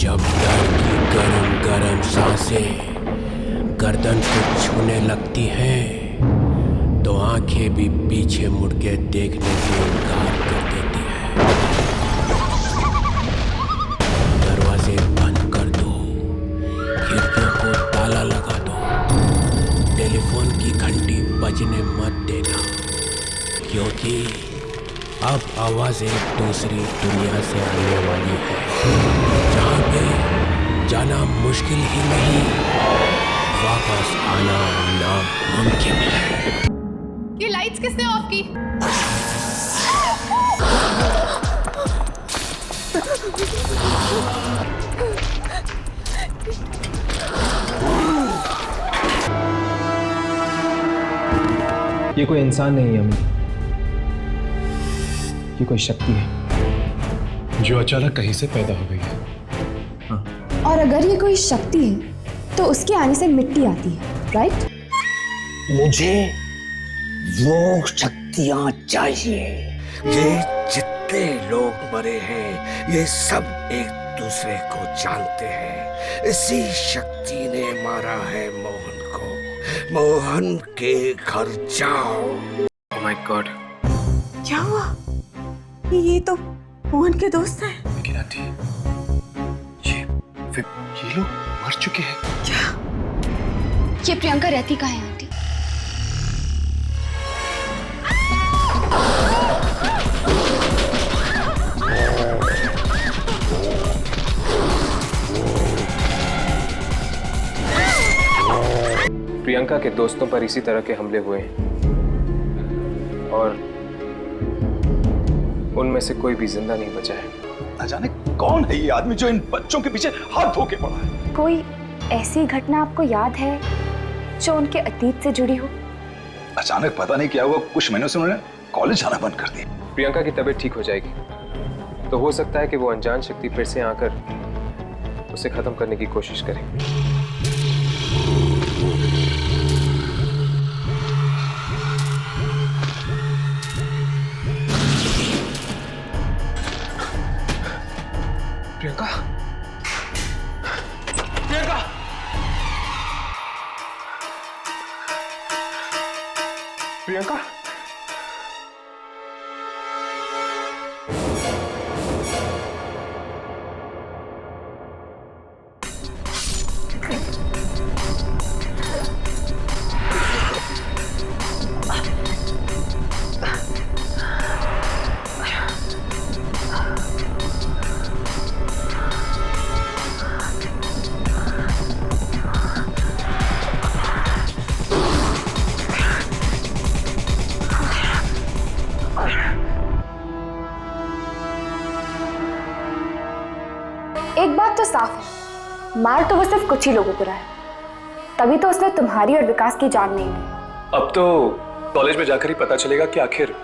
जब दर्द की गरम गरम सांसें गर्दन को छूने लगती हैं तो आंखें भी पीछे मुड़ के देखने से इनकार कर देती है। दरवाजे बंद कर दो, खिड़कियों को ताला लगा दो, टेलीफोन की घंटी बजने मत देना, क्योंकि अब आवाज़ें दूसरी दुनिया से आने वाली है, जहाँ पे जाना मुश्किल ही नहीं, वापस आना नामुमकिन है। ये लाइट्स किसने ऑफ की? ये कोई इंसान नहीं है अम्मी, ये कोई शक्ति है जो अचानक कहीं से पैदा हो गई है। हाँ। और अगर ये कोई शक्ति है तो उसके आने से मिट्टी आती है, राइट? मुझे वो शक्तियां चाहिए। ये जितने लोग मरे हैं ये सब एक दूसरे को जानते हैं। इसी शक्ति ने मारा है मोहन को। मोहन के घर जाओ। ओह माय गॉड, क्या हुआ? ये तो मोहन के दोस्त हैं। लेकिन आंटी, ये लोग मर चुके हैं। क्या? ये प्रियंका रहती कहाँ है आंटी? प्रियंका के दोस्तों पर इसी तरह के हमले हुए हैं और उनमें से कोई भी जिंदा नहीं बचा है। न जाने कौन है ये आदमी जो इन बच्चों के पीछे हाथ धो के पड़ा है। कोई ऐसी घटना आपको याद है जो उनके अतीत से जुड़ी हो? अचानक पता नहीं क्या हुआ, कुछ महीनों से उन्होंने कॉलेज जाना बंद कर दिया। प्रियंका की तबीयत ठीक हो जाएगी तो हो सकता है कि वो अनजान शक्ति फिर से आकर उसे खत्म करने की कोशिश करे। प्रियंका, प्रियंका, प्रियंका, एक बात तो साफ है, मार तो वो सिर्फ कुछ ही लोगों को रहा है, तभी तो उसने तुम्हारी और विकास की जान नहीं ली। अब तो कॉलेज में जाकर ही पता चलेगा कि आखिर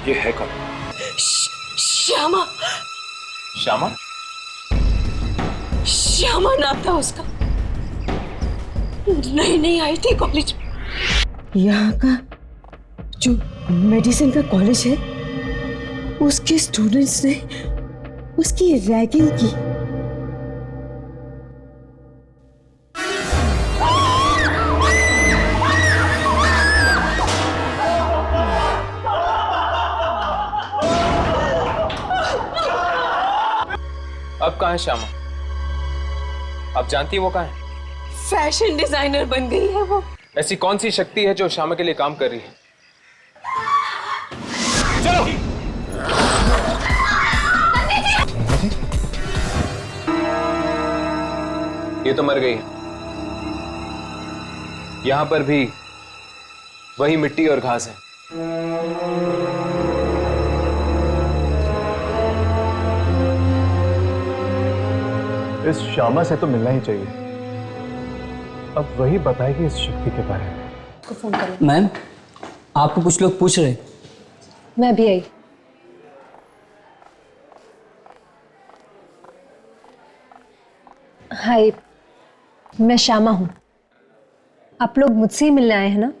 ये है कौन। श्यामा। श्यामा? श्यामा नाम था उसका। नहीं आई थी कॉलेज में। यहाँ का जो मेडिसिन का कॉलेज है उसके स्टूडेंट्स ने उसकी रैगिंग की। अब कहाँ है श्यामा? आप जानती है वो कहाँ है? फैशन डिजाइनर बन गई है वो। ऐसी कौन सी शक्ति है जो श्यामा के लिए काम कर रही है? चलो। ये तो मर गई। यहां पर भी वही मिट्टी और घास है। इस श्यामा से तो मिलना ही चाहिए। अब वही बताएगी इस शक्ति के बारे में। उसको फोन करो। मैम, आपको कुछ लोग पूछ रहे। मैं भी आई। हाय, मैं श्यामा हूँ। आप लोग मुझसे ही मिलने आए हैं ना?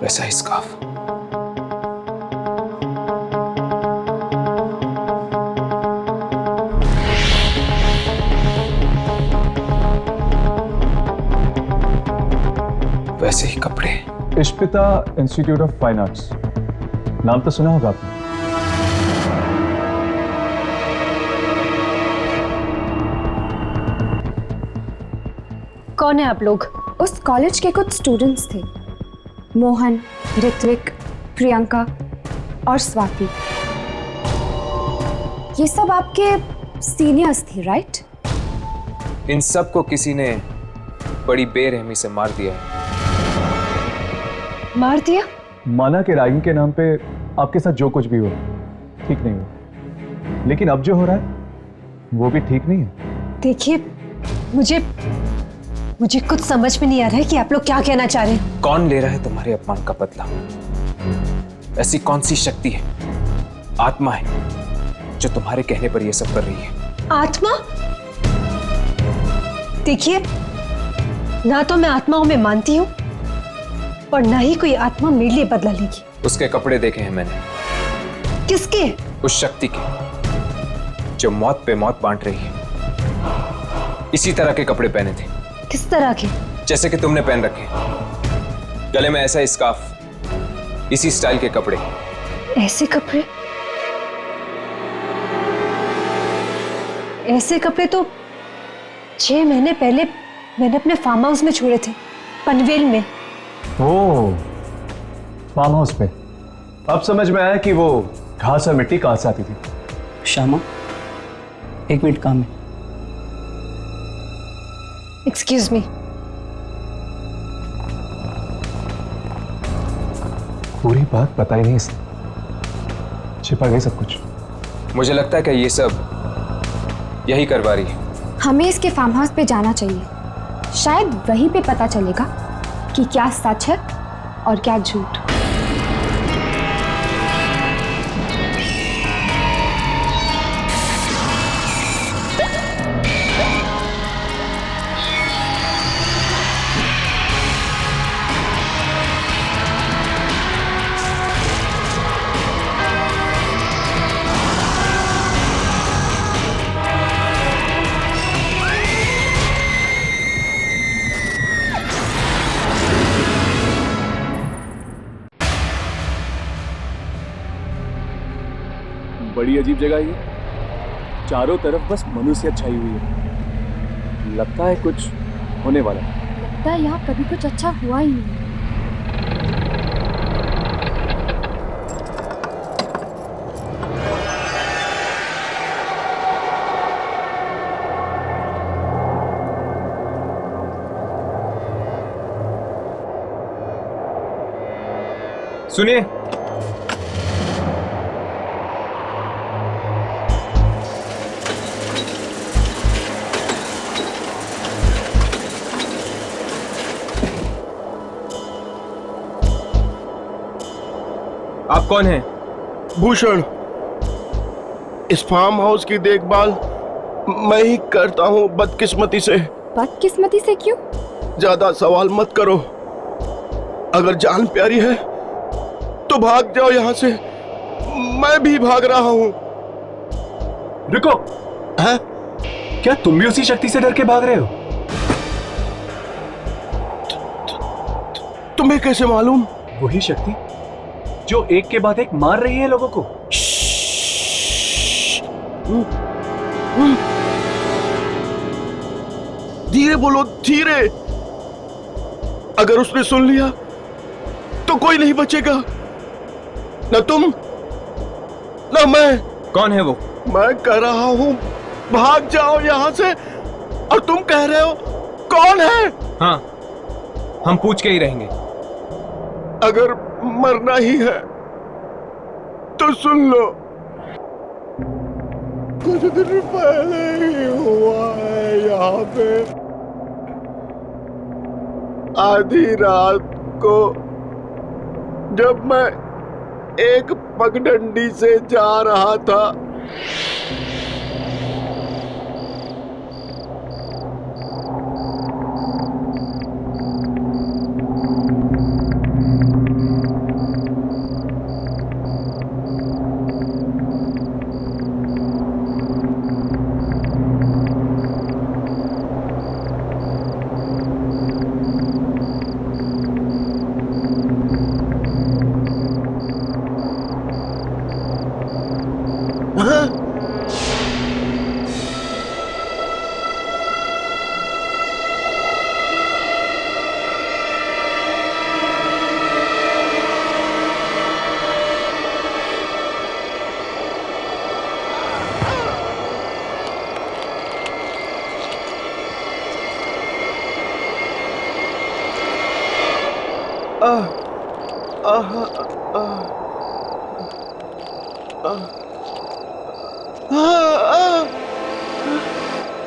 वैसा ही स्कार्फ। ऐसे ही कपड़े। इश्पिता इंस्टीट्यूट ऑफ फाइन आर्ट्स, नाम तो सुना होगा आपने। कौन है आप लोग? उस कॉलेज के कुछ स्टूडेंट्स थे, मोहन, ऋत्विक, प्रियंका और स्वाति। ये सब आपके सीनियर्स थे, राइट? इन सब को किसी ने बड़ी बेरहमी से मार दिया है। मार दिया? माना कि रैगिंग के नाम पे आपके साथ जो कुछ भी हो ठीक नहीं हुआ, लेकिन अब जो हो रहा है वो भी ठीक नहीं है। देखिए, मुझे कुछ समझ में नहीं आ रहा है कि आप लोग क्या कहना चाह रहे हैं। कौन ले रहा है तुम्हारे अपमान का बदला? ऐसी कौन सी शक्ति है, आत्मा है, जो तुम्हारे कहने पर यह सब कर रही है? आत्मा? देखिए, ना तो मैं आत्माओं में मानती हूँ और ना ही कोई आत्मा मेरे लिए बदला लेगी। उसके कपड़े देखे हैं मैंने। किसके? उस शक्ति के जो मौत पे मौत बांट रही है। इसी तरह के कपड़े पहने थे। किस तरह के? जैसे कि तुमने पहन रखे, गले में ऐसा स्कार्फ, इसी स्टाइल के कपड़े। ऐसे कपड़े? ऐसे कपड़े तो 6 महीने पहले मैंने अपने फार्म हाउस में छोड़े थे, पनवेल में। ओह, फार्म हाउस पे। अब समझ में आया कि वो घास और मिट्टी कहां से आती थी। श्यामा, 1 मिनट काम है। Excuse me. पूरी बात पता ही नहीं इसने, छिपा गई सब कुछ। मुझे लगता है कि ये सब यही करवा रही है। हमें इसके फार्म हाउस पे जाना चाहिए, शायद वहीं पे पता चलेगा कि क्या सच है और क्या झूठ। बड़ी अजीब जगह ये, चारों तरफ बस मनुष्य छाई हुई है। लगता है कुछ होने वाला है। लगता है यहाँ कभी कुछ अच्छा हुआ ही नहीं। सुनिए, आप कौन हैं? भूषण, इस फार्म हाउस की देखभाल मैं ही करता हूँ बदकिस्मती से। बदकिस्मती से क्यों? ज्यादा सवाल मत करो। अगर जान प्यारी है तो भाग जाओ यहाँ से। मैं भी भाग रहा हूँ। रुको, हैं? क्या तुम भी उसी शक्ति से डर के भाग रहे हो? तुम्हें कैसे मालूम? वही शक्ति जो एक के बाद एक मार रही है लोगों को। धीरे बोलो, धीरे। अगर उसने सुन लिया तो कोई नहीं बचेगा, न तुम न मैं। कौन है वो? मैं कह रहा हूं भाग जाओ यहां से, और तुम कह रहे हो कौन है? हाँ, हम पूछ के ही रहेंगे। अगर मरना ही है तो सुन लो, कुछ दिन पहले ही हुआ है यहाँ पे। आधी रात को जब मैं एक पगडंडी से जा रहा था,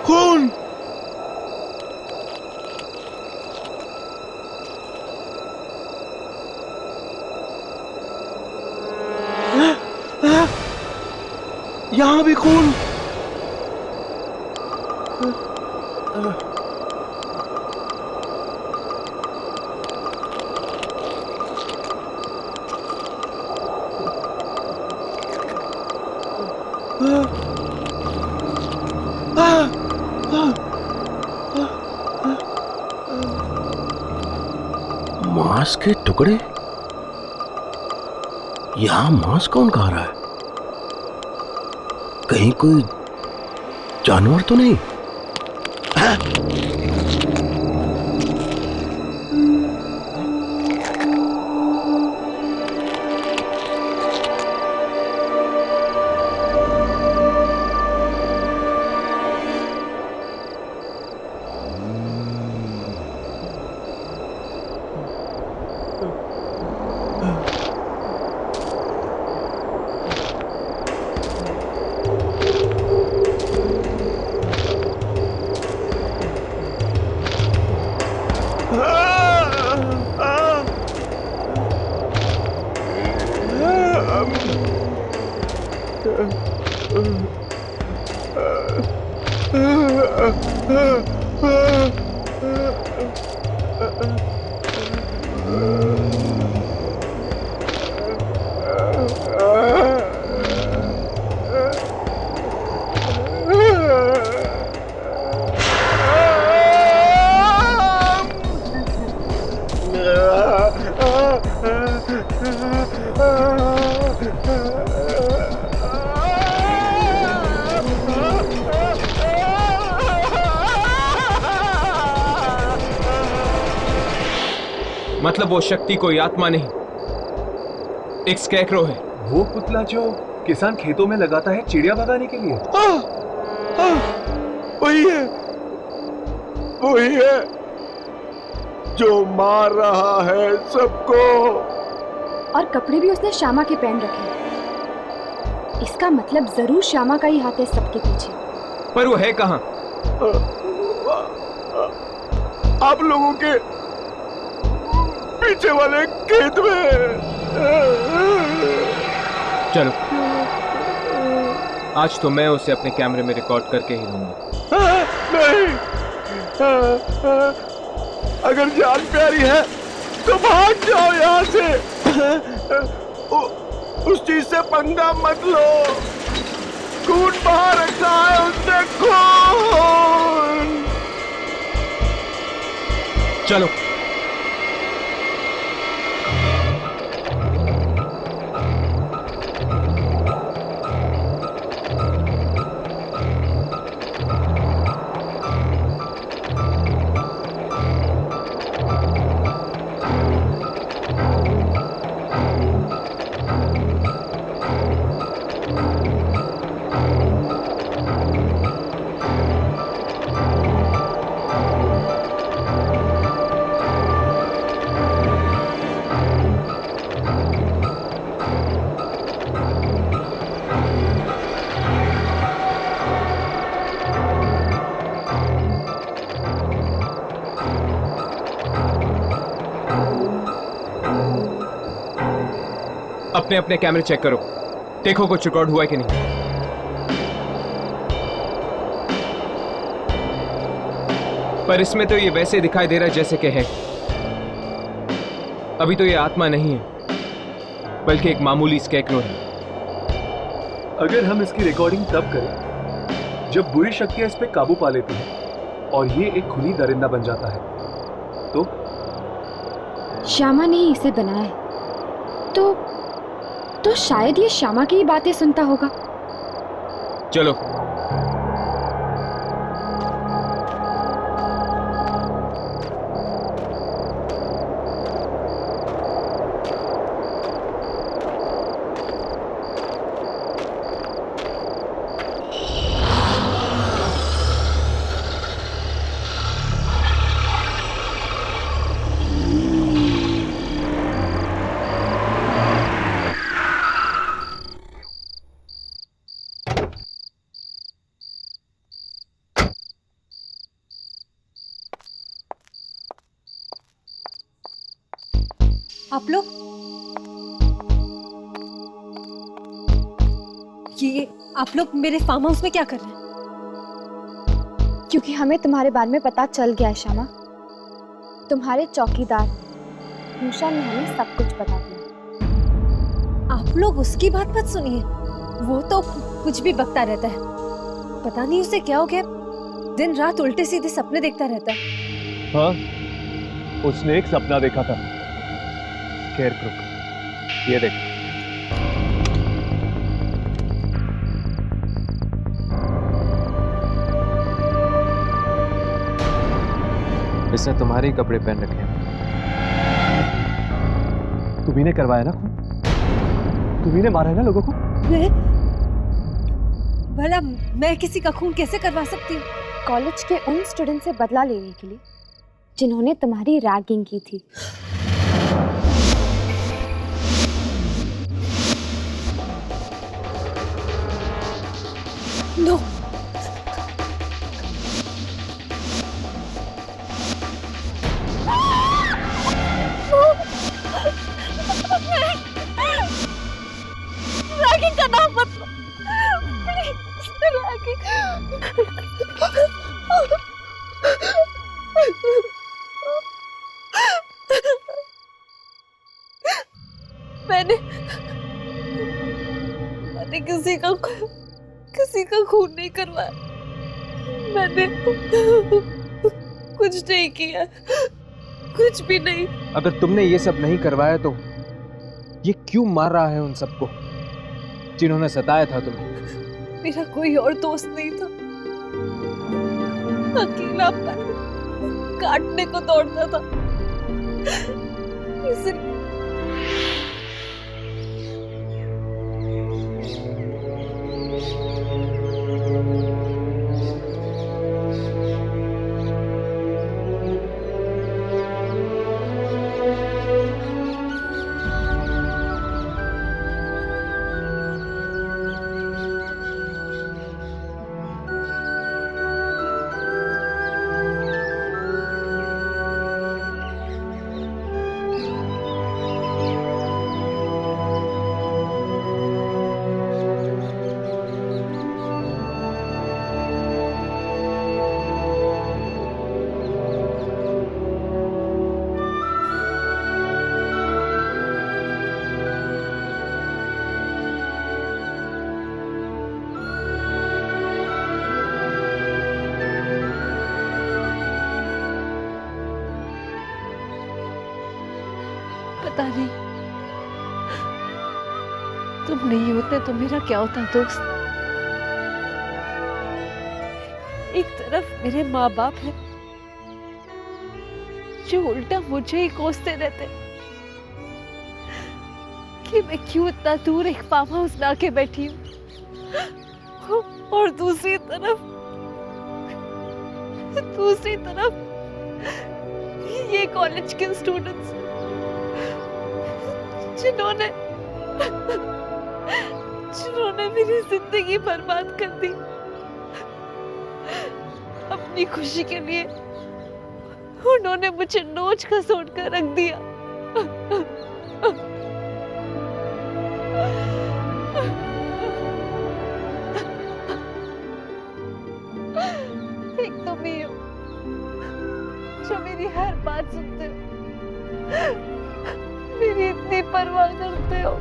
खून। यहाँ भी खून। मांस के टुकड़े। यहां मांस कौन खा रहा है? कहीं कोई जानवर तो नहीं? मतलब वो शक्ति कोई आत्मा नहीं, एक स्कैरक्रो है। वो पुतला जो किसान खेतों में लगाता है चिड़िया भगाने के लिए। वही है जो मार रहा है सबको। और कपड़े भी उसने श्यामा के पहन रखे हैं। इसका मतलब जरूर श्यामा का ही हाथ है सबके पीछे। पर वो है कहाँ? आप लोगों के पीछे वाले खेत में। चलो, आज तो मैं उसे अपने कैमरे में रिकॉर्ड करके ही रहूंगा। नहीं, अगर जान प्यारी है तो भाग जाओ यहाँ से। उस चीज से पंगा मत लो। खून बाहर रखा है उसने, खून। चलो। अपने अपने कैमरे चेक करो, देखो कुछ रिकॉर्ड हुआ है कि नहीं। पर इसमें तो ये वैसे दिखाई दे रहा है जैसे कि है। अभी तो ये आत्मा नहीं है, बल्कि एक मामूली स्कैरक्रो है। अगर हम इसकी रिकॉर्डिंग तब करें जब बुरी शक्तियां इस पे काबू पा लेती हैं और ये एक खुली दरिंदा बन जाता है, तो श्यामा ने ही इसे बनाया है, तो शायद ये श्यामा की ही बातें सुनता होगा। चलो। आप लोग ये आप लोग मेरे फार्म हाउस में क्या कर रहे हैं? क्योंकि हमें तुम्हारे बारे में पता चल गया है श्यामा। तुम्हारे चौकीदार मूषा ने हमें सब कुछ बता दिया। आप लोग उसकी बात मत सुनिए, वो तो कुछ भी बकता रहता है। पता नहीं उसे क्या हो गया, दिन रात उल्टे सीधे सपने देखता रहता है। हाँ, उसने एक सपना देखा था। स्केयरक्रो, ये देख। इसने तुम्हारे ही कपड़े पहन रखे हैं। तुम्ही ने करवाया ना खून? तुम्ही ने मारा है ना लोगों को? भला मैं किसी का खून कैसे करवा सकती हूँ? कॉलेज के उन स्टूडेंट से बदला लेने के लिए जिन्होंने तुम्हारी रैगिंग की थी। नो, रैगिंग का नाम मत लो। मैंने किसी का खून नहीं करवाया। मैंने कुछ नहीं किया, कुछ भी नहीं। अगर तुमने ये सब नहीं करवाया तो ये क्यों मार रहा है उन सबको जिन्होंने सताया था तुम्हें? मेरा कोई और दोस्त नहीं था, अकेला काटने को दौड़ता था। इसलिए पता नहीं, तुम नहीं होते तो मेरा क्या होता दोस्त। एक तरफ मेरे माँ बाप है जो उल्टा मुझे ही कोसते रहते कि मैं क्यों इतना दूर एक फार्म हाउस ला के बैठी हूँ, और दूसरी तरफ ये कॉलेज के स्टूडेंट्स जिन्होंने मेरी जिंदगी बर्बाद कर दी। अपनी खुशी के लिए उन्होंने मुझे नोच खसोट कर रख दिया। एक तुम ही हो जो मेरी हर बात सुनते हो, मेरी इतनी परवाह करते हो।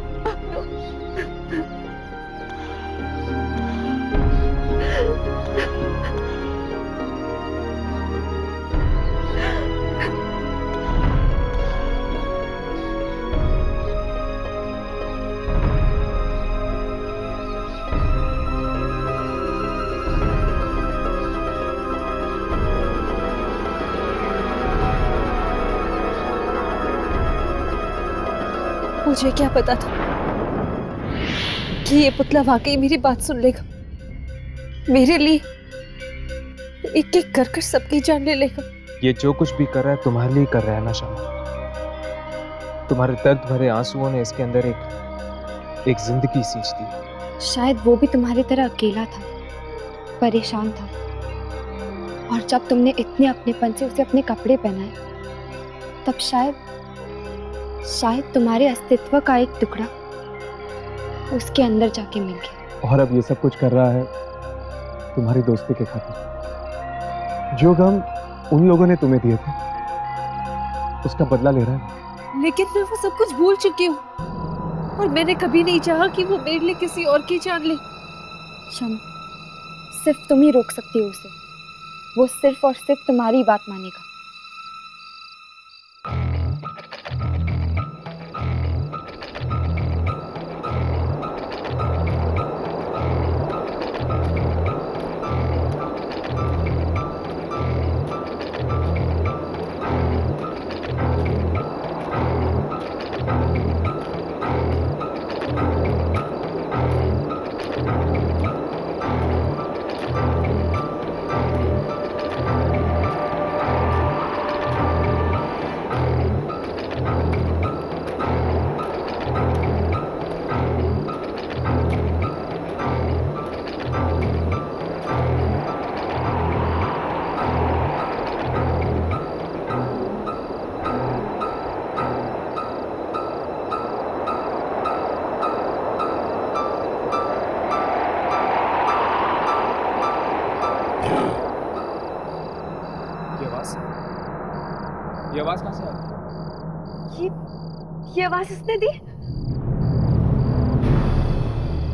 मुझे क्या पता था कि ये पुतला वाकई मेरी बात सुन लेगा, मेरे लिए एक एक कर सबकी जान ले लेगा। ये जो कुछ भी कर रहा है तुम्हारे लिए कर रहा है ना शमा। तुम्हारे दर्द भरे आंसुओं ने इसके अंदर एक जिंदगी सींच दी। शायद वो भी तुम्हारी तरह अकेला था, परेशान था, और जब तुमने इतने अपनेपन से उसे अपने कपड़े पहनाए तब शायद तुम्हारे अस्तित्व का एक टुकड़ा उसके अंदर जाके मिल गया। और अब ये सब कुछ कर रहा है तुम्हारी दोस्ती के खातिर। जो गम उन लोगों ने तुम्हें दिए थे उसका बदला ले रहा है। लेकिन मैं वो सब कुछ भूल चुकी हूँ, और मैंने कभी नहीं चाहा कि वो मेरे लिए किसी और की जान ले। शमा, सिर्फ तुम ही रोक सकती हो उसे। वो सिर्फ और सिर्फ तुम्हारी बात मानेगा। ये आवाज कहाँ से आ रही है? ये आवाज इसने दी?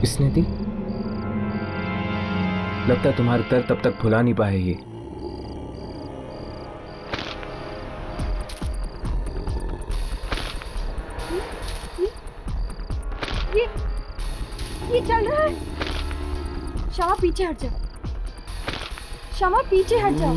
इसने दी? लगता है तुम्हारे दर्द तब तक भुला नहीं पाए ये। ये चल रहा है। शमा पीछे हट जाओ। शमा पीछे हट जाओ।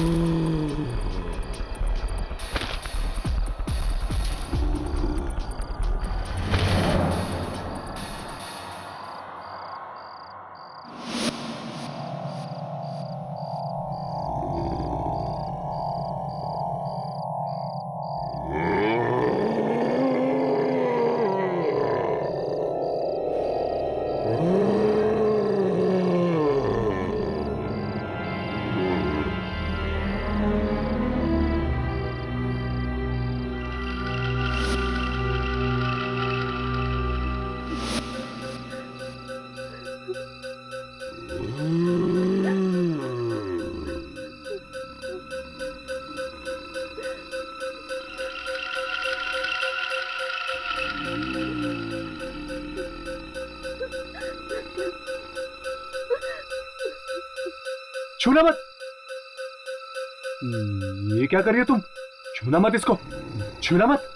छूना मत। ये क्या कर रही हो तुम? छूना मत इसको, छूना मत।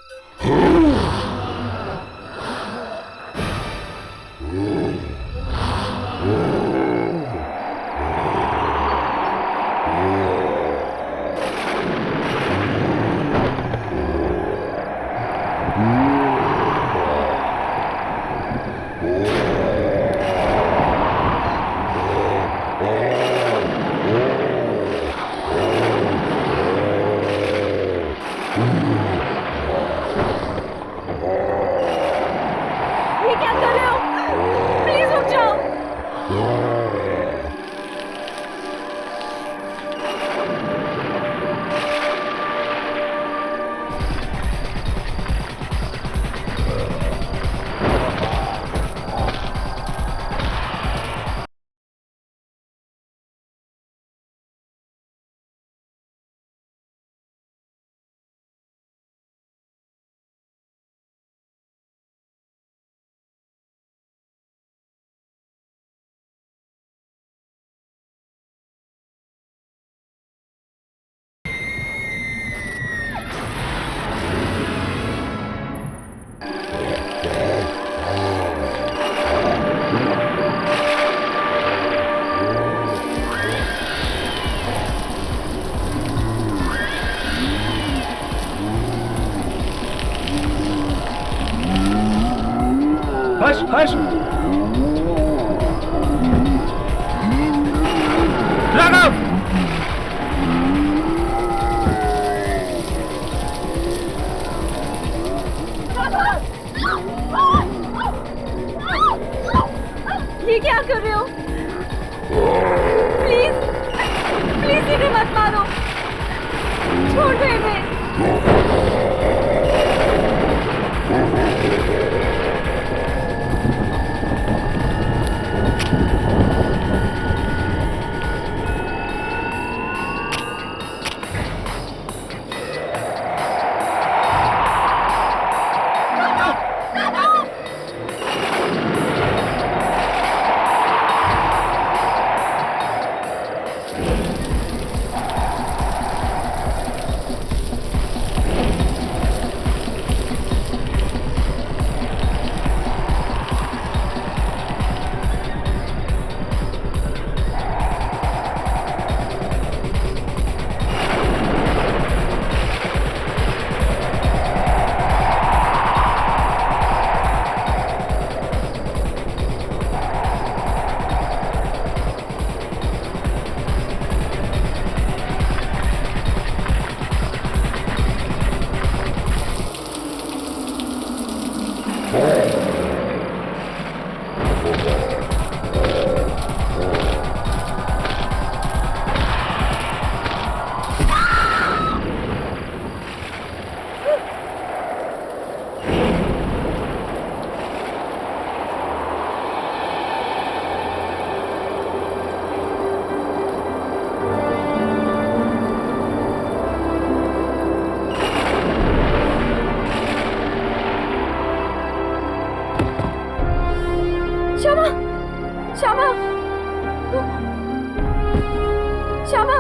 श्यामा,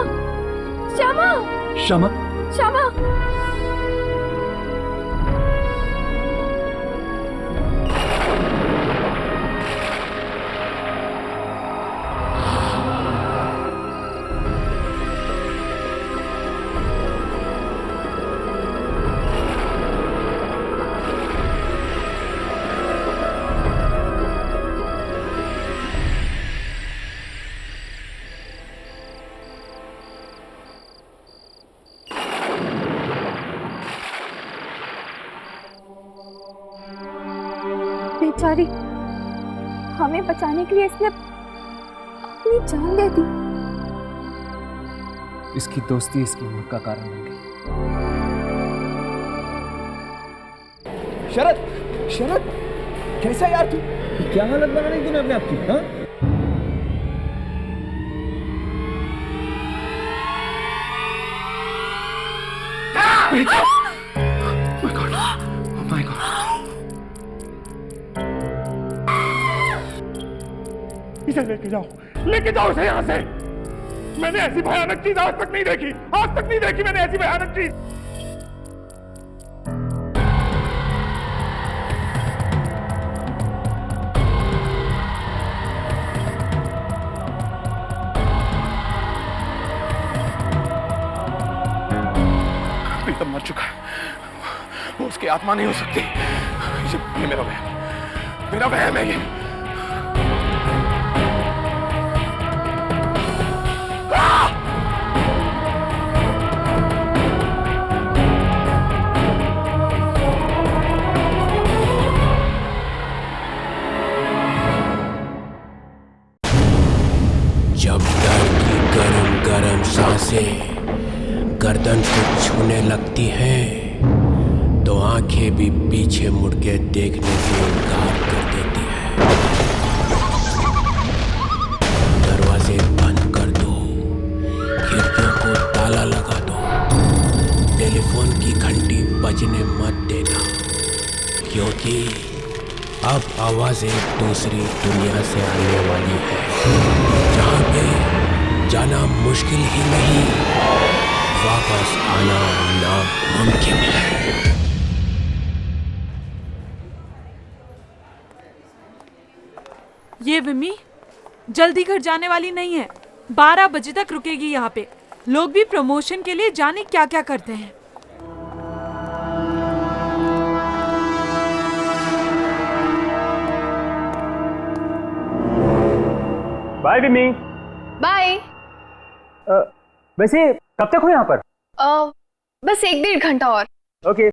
श्यामा, श्यामा, श्यामा। बेचारी, हमें बचाने के लिए इसने अपनी जान दे दी। इसकी दोस्ती इसकी मौत का कारण बन गई। शरद, शरद, कैसा यार तू? क्या हालत बना रही तूने अपने आप की? हाँ? My God, oh my God. इसे लेके जाओ इसे यहाँ से। मैंने ऐसी भयानक चीज आज तक नहीं देखी, आज तक नहीं देखी मैंने ऐसी भयानक चीज। प्रीतम मर चुका है, वो उसकी आत्मा नहीं हो सकती। ये मेरा वहम है ये। जब डर की गरम गरम सांसें गर्दन को छूने लगती हैं, तो आंखें भी पीछे मुड़ के देखने से इनकार कर देती है। दरवाजे बंद कर दो, खिड़कियों को ताला लगा दो, टेलीफोन की घंटी बजने मत देना, क्योंकि अब आवाजें दूसरी दुनिया से आने वाली है, जहाँ पे जाना मुश्किल ही नहीं, वापस आना नामुमकिन है। ये विमी जल्दी घर जाने वाली नहीं है, 12 बजे तक रुकेगी यहाँ पे। लोग भी प्रमोशन के लिए जाने क्या क्या करते हैं। बाय विमी। बाय। वैसे कब तक हो यहाँ पर? बस 1-1.5 घंटा और। ओके।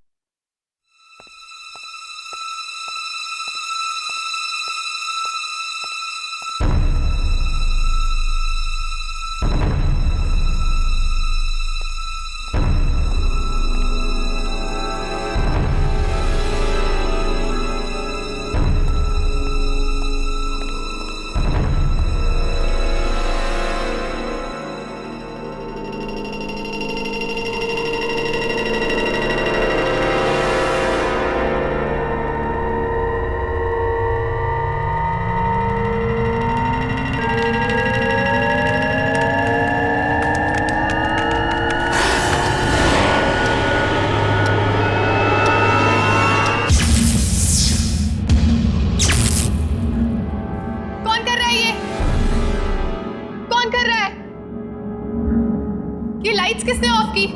किसने ऑफ की?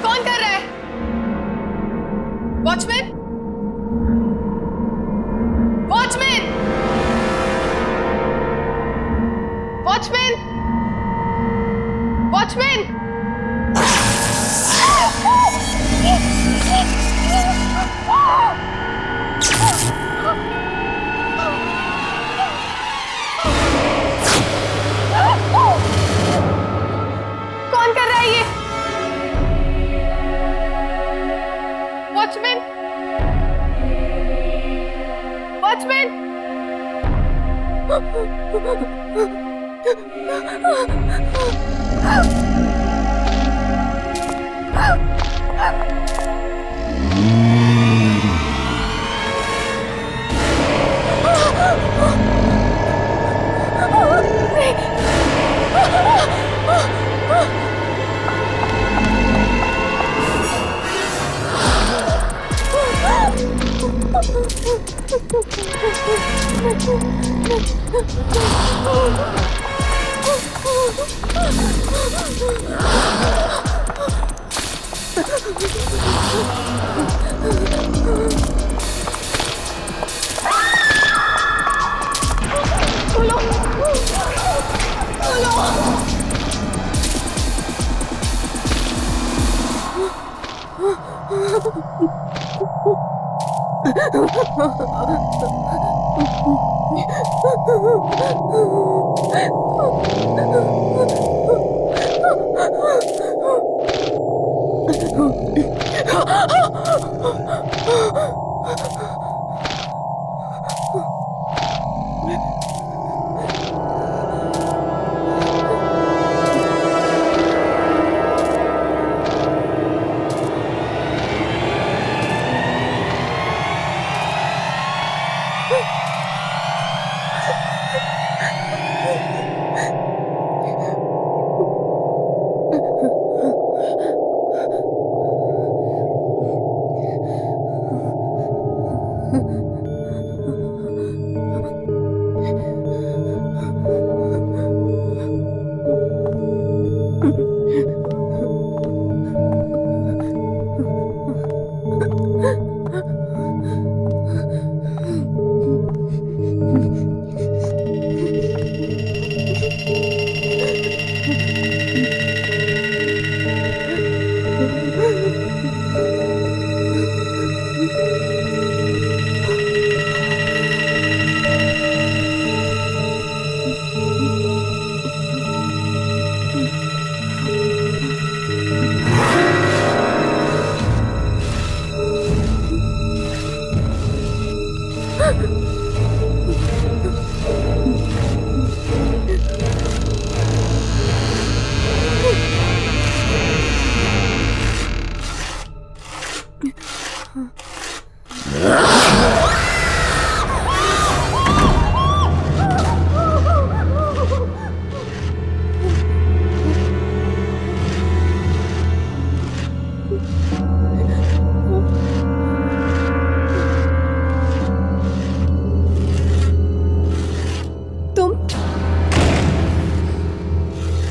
कौन कर रहा है? वॉचमैन? वॉचमैन? वॉचमैन? वॉचमैन? कौन कर रहा है ये? वॉचमैन? वॉचमैन? नहीं।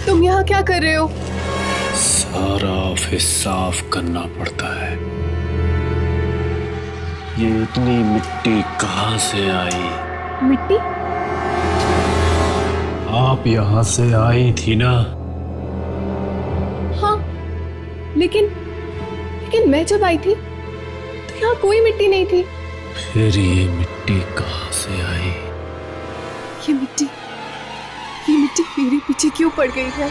तुम यहाँ क्या कर रहे हो? सारा ऑफिस साफ करना पड़ता है। ये इतनी मिट्टी कहाँ से आई? मिट्टी? आप यहाँ से आई थी ना? हाँ, लेकिन मैं जब आई थी तो यहाँ कोई मिट्टी नहीं थी। फिर ये मिट्टी कहाँ से आई? ये मिट्टी मेरे पीछे क्यों पड़ गई है?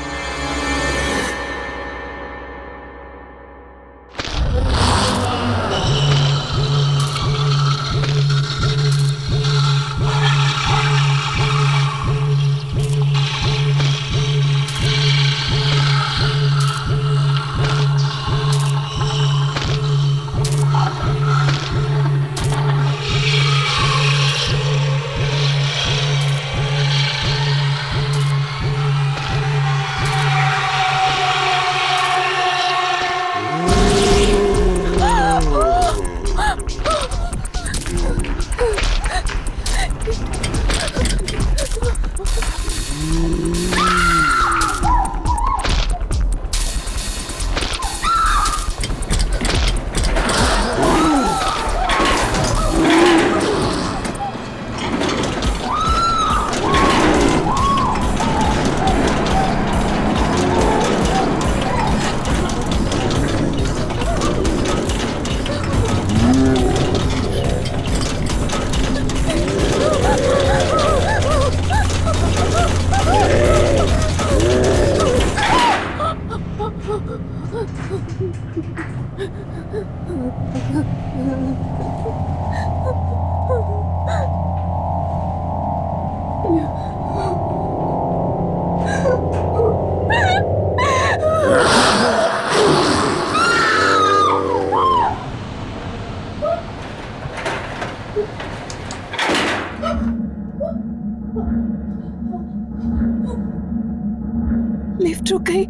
लिफ्ट रुक गई।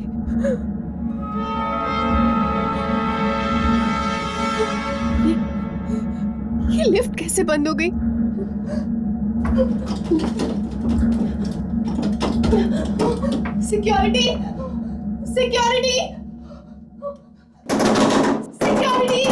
ये लिफ्ट कैसे बंद हो गई? सिक्योरिटी सिक्योरिटी सिक्योरिटी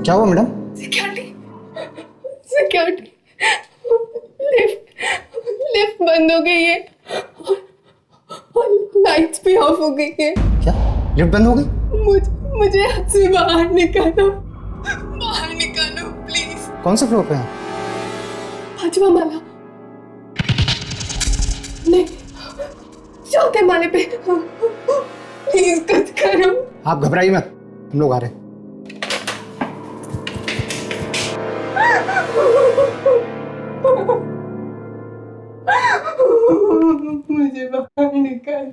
क्या हुआ मैडम? सिक्योरिटी सिक्योरिटी लिफ्ट बंद हो गई है और लाइट्स भी ऑफ हो गई है। क्या लिफ्ट बंद हो गई? मुझे यहाँ से बाहर निकालो प्लीज। कौन से फ्लोर पे हैं? 5वां माला नहीं 4थे माले पे। प्लीज कुछ करो। आप घबराइए मत, हम लोग आ रहे हैं। मुझे बाहर निकाल।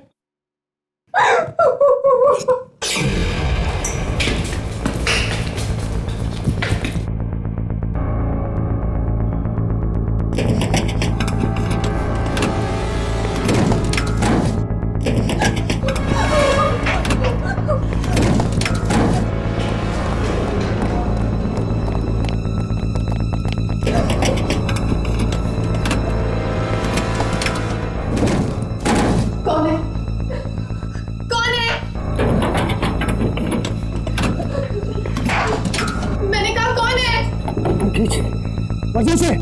वजह से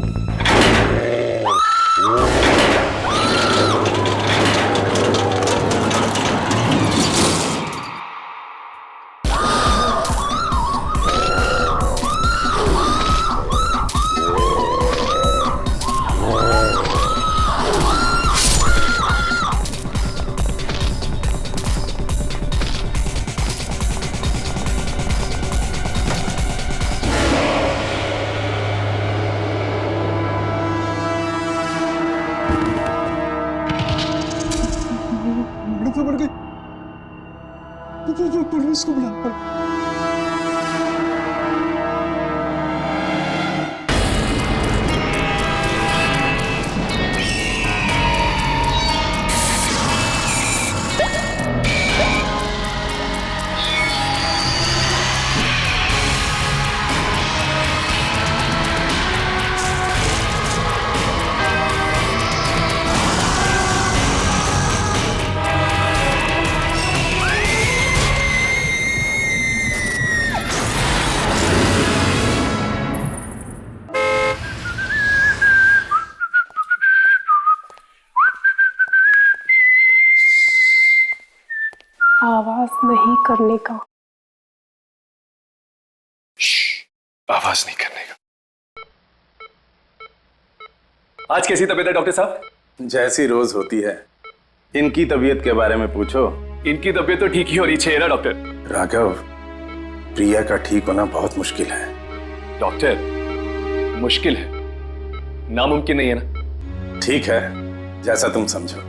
पुलिस को बुला। आवाज नहीं करने का। आवाज नहीं करने का। आज कैसी तबीयत है डॉक्टर साहब? जैसी रोज होती है। इनकी तबीयत के बारे में पूछो। इनकी तबीयत तो ठीक ही होनी चाहिए ना डॉक्टर। राघव, प्रिया का ठीक होना बहुत मुश्किल है। डॉक्टर, मुश्किल है, नामुमकिन नहीं है ना? ठीक है, जैसा तुम समझो।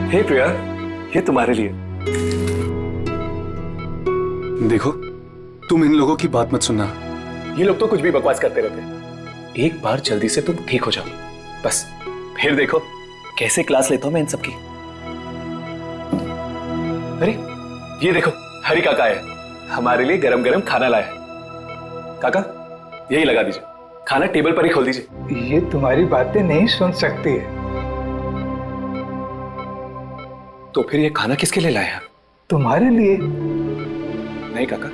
हे प्रिया, ये तुम्हारे लिए। देखो, तुम इन लोगों की बात मत सुनना। ये लोग तो कुछ भी बकवास करते रहते हैं। एक बार जल्दी से तुम ठीक हो जाओ, बस फिर देखो कैसे क्लास लेता हूं मैं इन सबकी। अरे ये देखो, हरी काका है, हमारे लिए गरम गरम खाना लाया है। काका, यही लगा दीजिए, खाना टेबल पर ही खोल दीजिए। ये तुम्हारी बातें नहीं सुन सकती है। तो फिर ये खाना किसके लिए लाया? तुम्हारे लिए। नहीं काका,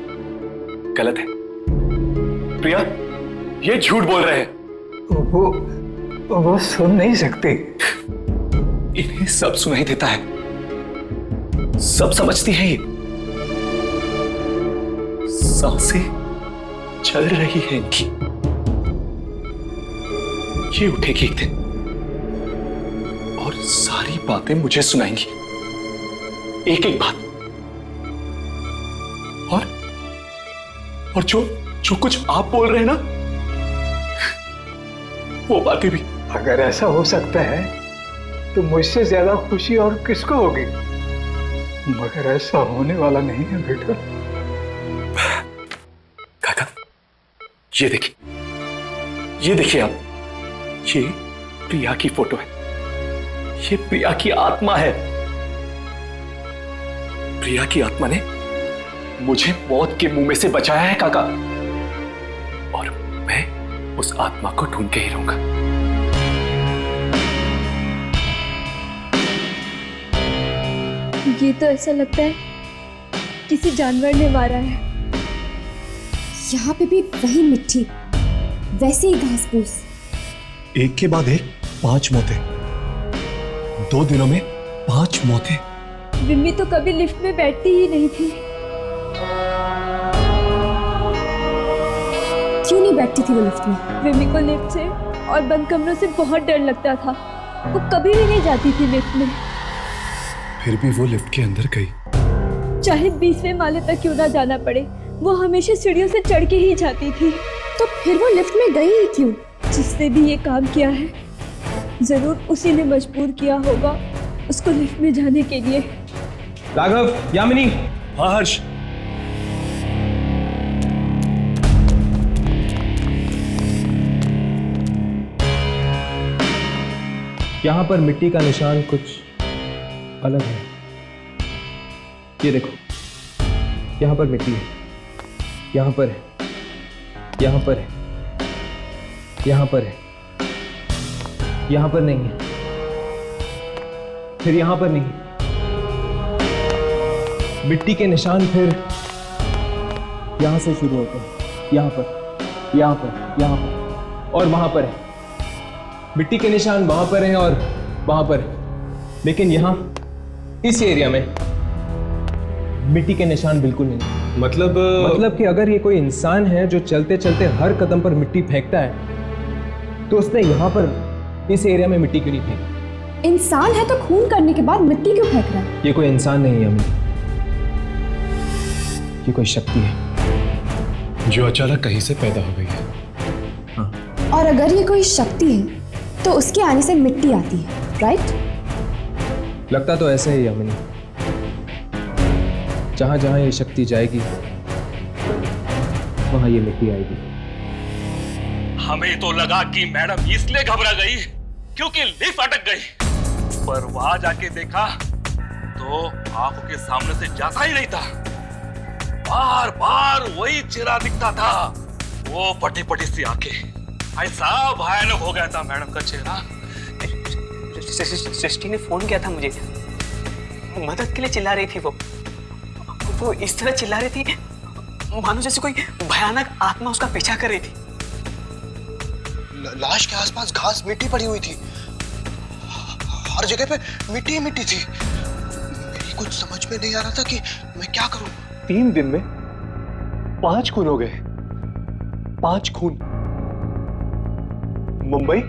गलत है। प्रिया, ये झूठ बोल रहे हैं। वो सुन नहीं सकते। इन्हें सब सुनाई देता है, सब समझती है। ये सांसें चल रही है इनकी। ये उठेगी एक दिन और सारी बातें मुझे सुनाएंगी, एक एक बात। और जो कुछ आप बोल रहे हैं ना, वो बातें भी। अगर ऐसा हो सकता है तो मुझसे ज्यादा खुशी और किसको होगी, मगर ऐसा होने वाला नहीं है बेटा। काका, ये देखिए आप, ये प्रिया की फोटो है, ये प्रिया की आत्मा है। प्रिया की आत्मा ने मुझे मौत के मुंह में से बचाया है काका, और मैं उस आत्मा को ढूंढ के ही रहूंगा। ये तो ऐसा लगता है किसी जानवर ने मारा है। यहाँ पे भी वही मिट्टी, वैसे ही घास फूस। एक के बाद एक 5 मौतें, 2 दिनों में 5 मौतें। विम्मी तो कभी लिफ्ट में बैठती ही नहीं थी। क्यों नहीं बैठती थी वो लिफ्ट में? विम्मी को लिफ्ट से और बंद कमरों से बहुत डर लगता था। वो कभी भी नहीं जाती थी लिफ्ट में। फिर भी वो लिफ्ट के अंदर गई। चाहे 20वें माले तक क्यों ना जाना पड़े, वो हमेशा सीढ़ियों से चढ़ के ही जाती थी। तो फिर वो लिफ्ट में गई ही क्यों? जिसने भी ये काम किया है, जरूर उसी ने मजबूर किया होगा उसको लिफ्ट में जाने के लिए। राघव, यामिनी। हाँ हर्ष। यहां पर मिट्टी का निशान कुछ अलग है। ये देखो, यहां पर मिट्टी है, यहां पर है, यहां पर है, यहां पर है, यहां पर नहीं है, फिर यहां पर नहीं। मिट्टी के निशान फिर यहां से शुरू होते हैं, यहां पर, यहां पर, यहां पर, और वहां पर है। मिट्टी के निशान वहां पर हैं और वहां पर, लेकिन यहां इस एरिया में मिट्टी के निशान बिल्कुल नहीं। मतलब कि अगर ये कोई इंसान है जो चलते चलते हर कदम पर मिट्टी फेंकता है, तो उसने यहां पर इस एरिया में मिट्टी क्यों नहीं फेंकी? इंसान है तो खून करने के बाद मिट्टी क्यों फेंक रहा है? ये कोई इंसान नहीं है अम्मी, ये कोई शक्ति है जो अचानक कहीं से पैदा हो गई है। हाँ। और अगर ये कोई शक्ति है तो उसके आने से मिट्टी आती है, राइट? लगता तो ऐसे ही अम्मी। जहां जहां ये शक्ति जाएगी वहां ये मिट्टी आएगी। हमें तो लगा कि मैडम इसलिए घबरा गई क्योंकि लिफ्ट अटक गई, पर वहां जाके देखा तो आंखों के सामने से जाता ही नहीं था। बार बार वही चेहरा दिखता था, वो पटी पटी सी आंखें। ऐसा भयानक हो गया था मैडम का चेहरा। सृष्टि ने फोन किया था मुझे, मदद के लिए चिल्ला रही थी। वो इस तरह चिल्ला रही थी मानो जैसे कोई भयानक आत्मा उसका पीछा कर रही थी। लाश के आसपास घास मिट्टी पड़ी हुई थी, हर जगह पे मिट्टी ही मिट्टी थी। मेरी कुछ समझ में नहीं आ रहा था कि मैं क्या करूं। 3 दिन में 5 खून हो गए, 5 खून। मुंबई,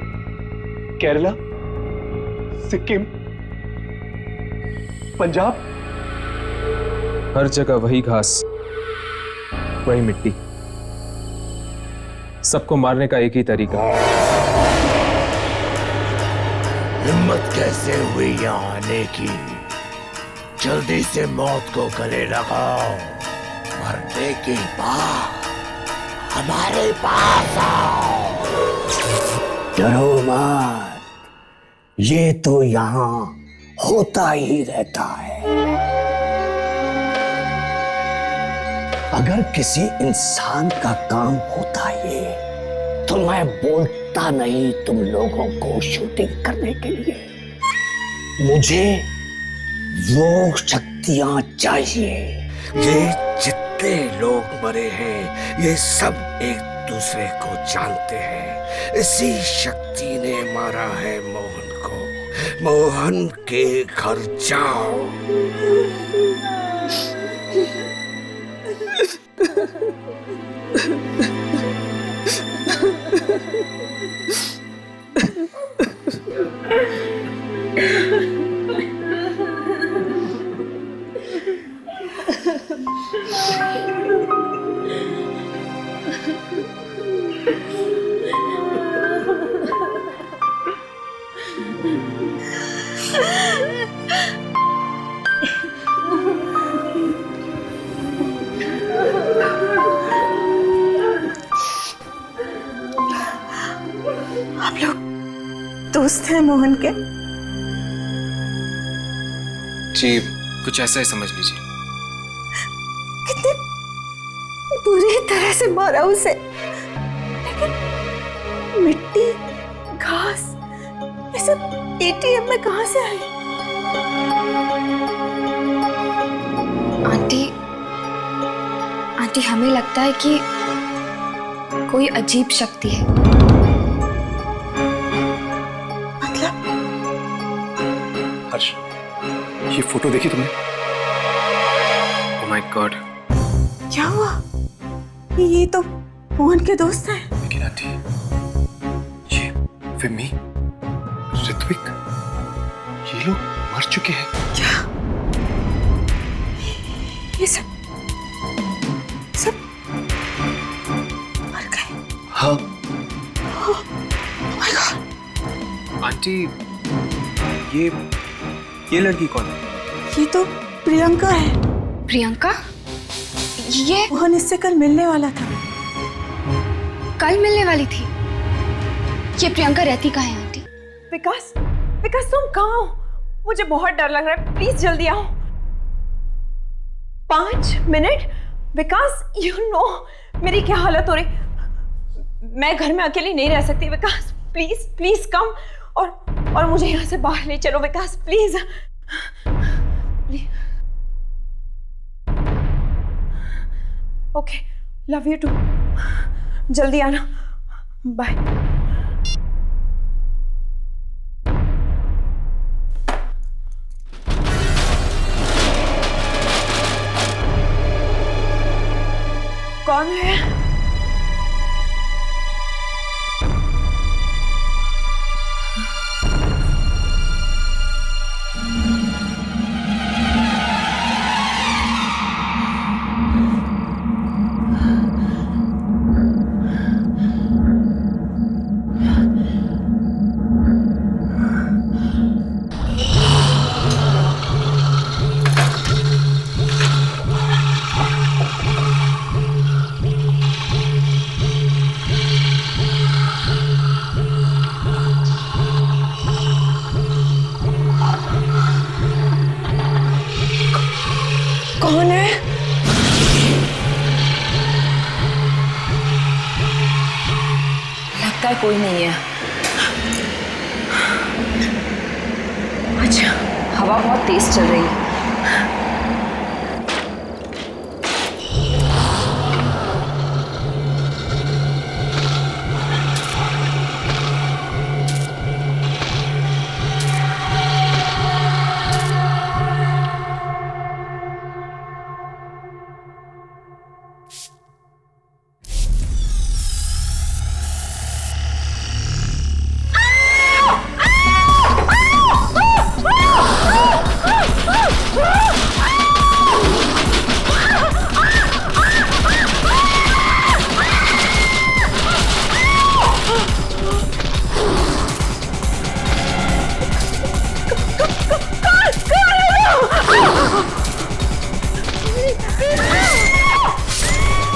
केरला, सिक्किम, पंजाब, हर जगह वही घास, वही मिट्टी। सबको मारने का एक ही तरीका। हिम्मत कैसे हुई यहाँ आने की? जल्दी से मौत को गले लगाओ, मरने के बाद हमारे पास आओ। डरो मत, ये तो यहाँ होता ही रहता है। अगर किसी इंसान का काम होता ये, तो मैं बोलता नहीं तुम लोगों को शूटिंग करने के लिए। मुझे वो शक्तियां चाहिए। ये जितने लोग मरे हैं, ये सब एक दूसरे को जानते हैं। इसी शक्ति ने मारा है मोहन को। मोहन के घर जाओ। आप लोग दोस्त हैं मोहन के? जी कुछ ऐसा ही समझ लीजिए। कितने बुरी तरह से मारा उसे, लेकिन मिट्टी घास ये सब एटीएम में कहां से आई? आंटी हमें लगता है कि कोई अजीब शक्ति है। मतलब? हर्ष, ये फोटो देखी तुमने? Oh my God. क्या हुआ? ये तो मोहन के दोस्त हैं। लेकिन आंटी, ये विम्मी, ऋत्विक, ये लोग मर चुके हैं। क्या? ये सब मर गए? हाँ। Oh my God! आंटी ये लड़की कौन है? ये तो प्रियंका है। प्रियंका? ये मोहन इससे कल मिलने वाला था। कल मिलने वाली थी? ये प्रियंका रहती कहाँ है आंटी? विकास, विकास तुम कहाँ हो? मुझे बहुत डर लग रहा है, प्लीज जल्दी आओ। 5 मिनट? विकास यू नो मेरी क्या हालत हो रही, मैं घर में अकेली नहीं रह सकती। विकास प्लीज प्लीज कम, और मुझे यहाँ से बाहर ले चलो Vikas please. Okay, love you too, जल्दी आना, बाय। कौन है? कौन है? लगता है कोई नहीं है। अच्छा, हवा बहुत तेज चल रही है।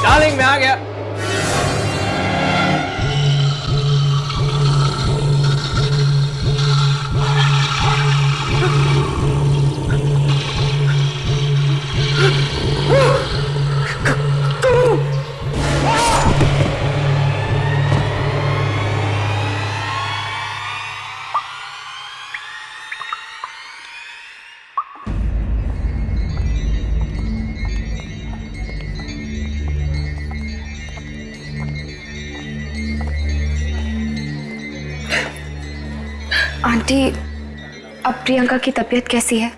डार्लिंग मैं आ गया। आंटी, अब प्रियंका की तबीयत कैसी है?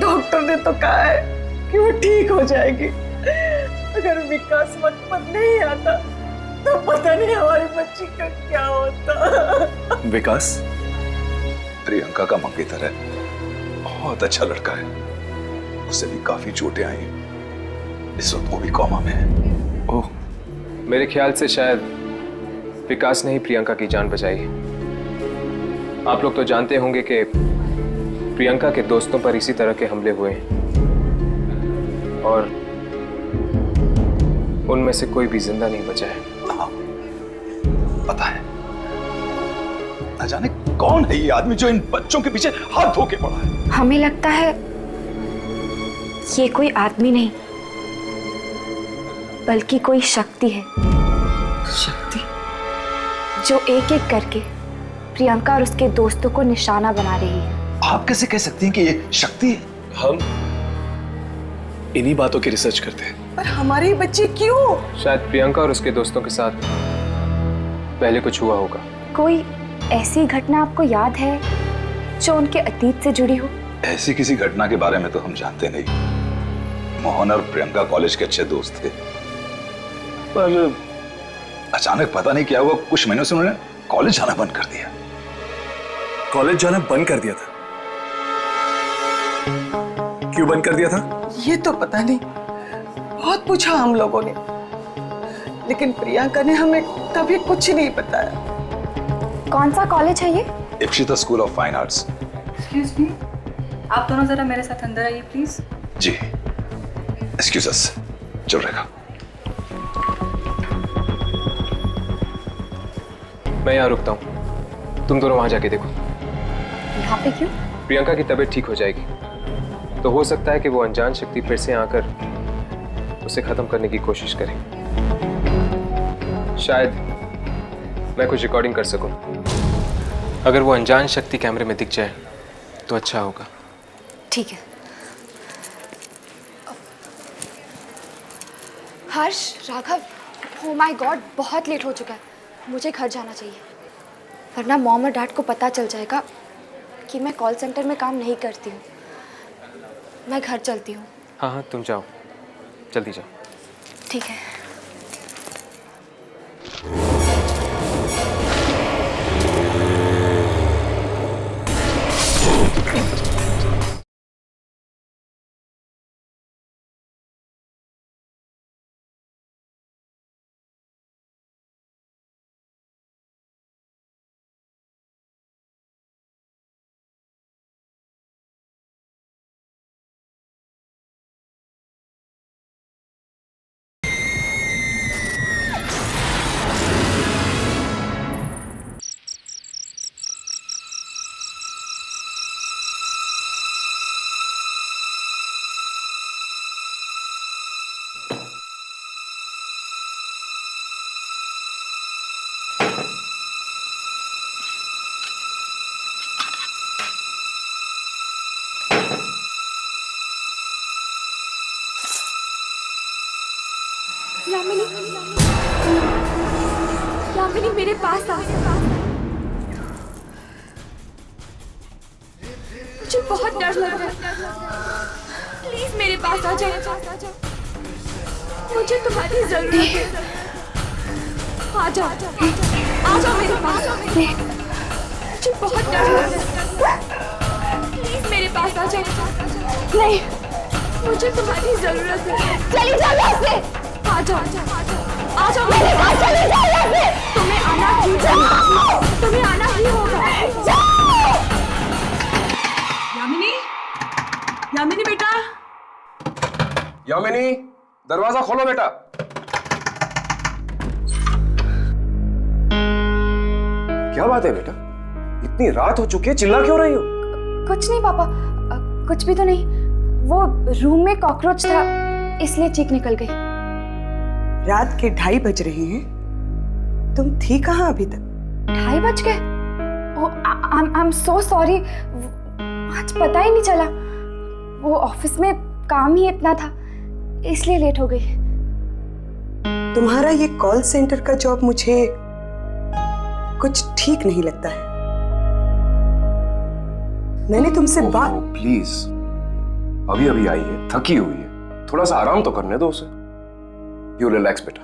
डॉक्टर ने तो कहा है कि वो ठीक हो जाएगी। अगर विकास वक्त पर नहीं आता तो पता नहीं हमारी बच्ची का क्या होता। विकास प्रियंका का मंगेतर है, बहुत अच्छा लड़का है, उसे भी काफी चोटें आई हैं, इस वक्त वो भी कोमा में है। ओह, मेरे ख्याल से शायद विकास ने ही प्रियंका की जान बचाई। आप लोग तो जानते होंगे कि प्रियंका के दोस्तों पर इसी तरह के हमले हुए हैं और उनमें से कोई भी जिंदा नहीं बचा है। पता है, जाने कौन है ये आदमी जो इन बच्चों के पीछे हाथ धो के पड़ा है। हमें लगता है ये कोई आदमी नहीं बल्कि कोई शक्ति है। शक्ति? जो एक एक करके प्रियंका और उसके दोस्तों को निशाना बना रही है। आप कैसे कह सकती हैं कि ये शक्ति है? हम इन्हीं बातों की रिसर्च करते हैं। पर हमारे बच्चे क्यों? शायद प्रियंका और उसके दोस्तों के साथ पहले कुछ हुआ होगा। कोई ऐसी घटना आपको याद है जो उनके अतीत से जुड़ी हो? ऐसी किसी घटना के बारे में तो हम जानते नहीं। मोहन और प्रियंका कॉलेज के अच्छे दोस्त थे, पर अचानक पता नहीं क्या हुआ, कुछ महीनों से उन्होंने कॉलेज जाना बंद कर दिया। कॉलेज जाना बंद कर दिया था? क्यों बंद कर दिया था? ये तो पता नहीं, बहुत पूछा हम लोगों ने, लेकिन प्रियंका ने हमें कभी कुछ नहीं बताया। कौन सा कॉलेज है ये? Ipsita school of fine arts. Excuse me, आप दोनों जरा मेरे साथ अंदर आइए प्लीज। जी, एक्सक्यूज अस। चल रहेगा। मैं यहाँ रुकता हूँ, तुम दोनों वहां जाके देखो। यहाँ पे क्यों? प्रियंका की तबीयत ठीक हो जाएगी तो हो सकता है कि वो अनजान शक्ति फिर से आकर उसे खत्म करने की कोशिश करे। शायद मैं कुछ रिकॉर्डिंग कर सकूं। अगर वो अनजान शक्ति कैमरे में दिख जाए तो अच्छा होगा। ठीक है। हर्ष, राघव, ओ माय गॉड, बहुत लेट हो चुका है, मुझे घर जाना चाहिए, वरना मॉम और डैड को पता चल जाएगा कि मैं कॉल सेंटर में काम नहीं करती हूँ। मैं घर चलती हूँ। हाँ हाँ, तुम जाओ, जल्दी जाओ। ठीक है। यामिनी, यामिनी मेरे पास आ। मुझे बहुत डर लग रहा है, प्लीज मेरे पास आ जाओ, मुझे तुम्हारी जरूरत है। आ जाओ, आ जाओ मेरे पास। मुझे बहुत डर लग रहा है, प्लीज मेरे पास आ जाओ। नहीं, मुझे तुम्हारी जरूरत है। चली जाओ यहाँ से। आ जाओ, आ जाओ मेरे पास, चले जाओ यहाँ से। तुम्हें आना ही होगा, तुम्हें आना ही होगा। यामिनी, यामिनी बेटा। यामिनी, दरवाजा खोलो बेटा। क्या बात है बेटा, इतनी रात हो चुकी है, चिल्ला क्यों रही हो? कुछ नहीं पापा, कुछ भी तो नहीं। वो रूम में कॉकरोच था, इसलिए चीख निकल गई। रात के 2:30 बज रहे हैं, तुम थी कहाँ अभी तक? 2:30 बज गए? आई एम सो सॉरी, आज पता ही नहीं चला। वो ऑफिस में काम ही इतना था, इसलिए लेट हो गई। तुम्हारा ये कॉल सेंटर का जॉब मुझे कुछ ठीक नहीं लगता है। मैंने तुमसे बात। प्लीज, अभी अभी आई है, थकी हुई है, थोड़ा सा आराम तो करने दो उसे। यू रिलैक्स बेटा।